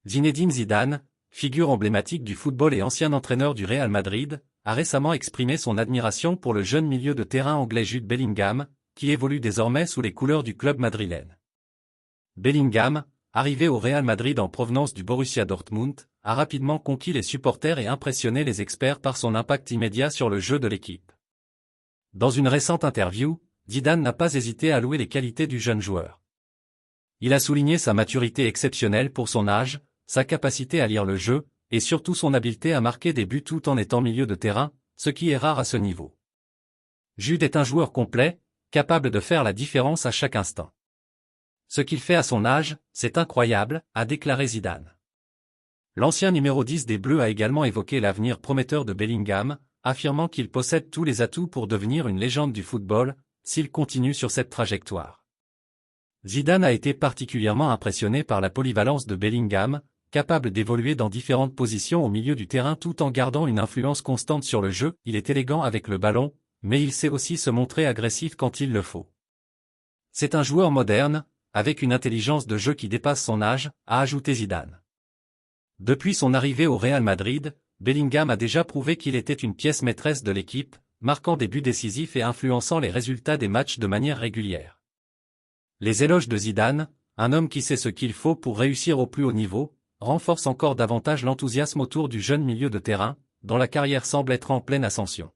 Zinedine Zidane, figure emblématique du football et ancien entraîneur du Real Madrid, a récemment exprimé son admiration pour le jeune milieu de terrain anglais Jude Bellingham, qui évolue désormais sous les couleurs du club madrilène. Bellingham, arrivé au Real Madrid en provenance du Borussia Dortmund, a rapidement conquis les supporters et impressionné les experts par son impact immédiat sur le jeu de l'équipe. Dans une récente interview, Zidane n'a pas hésité à louer les qualités du jeune joueur. Il a souligné sa maturité exceptionnelle pour son âge, sa capacité à lire le jeu, et surtout son habileté à marquer des buts tout en étant milieu de terrain, ce qui est rare à ce niveau. Jude est un joueur complet, capable de faire la différence à chaque instant. Ce qu'il fait à son âge, c'est incroyable, a déclaré Zidane. L'ancien numéro 10 des Bleus a également évoqué l'avenir prometteur de Bellingham, affirmant qu'il possède tous les atouts pour devenir une légende du football, s'il continue sur cette trajectoire. Zidane a été particulièrement impressionné par la polyvalence de Bellingham, capable d'évoluer dans différentes positions au milieu du terrain tout en gardant une influence constante sur le jeu. Il est élégant avec le ballon, mais il sait aussi se montrer agressif quand il le faut. C'est un joueur moderne, avec une intelligence de jeu qui dépasse son âge, a ajouté Zidane. Depuis son arrivée au Real Madrid, Bellingham a déjà prouvé qu'il était une pièce maîtresse de l'équipe, marquant des buts décisifs et influençant les résultats des matchs de manière régulière. Les éloges de Zidane, un homme qui sait ce qu'il faut pour réussir au plus haut niveau, renforcent encore davantage l'enthousiasme autour du jeune milieu de terrain, dont la carrière semble être en pleine ascension.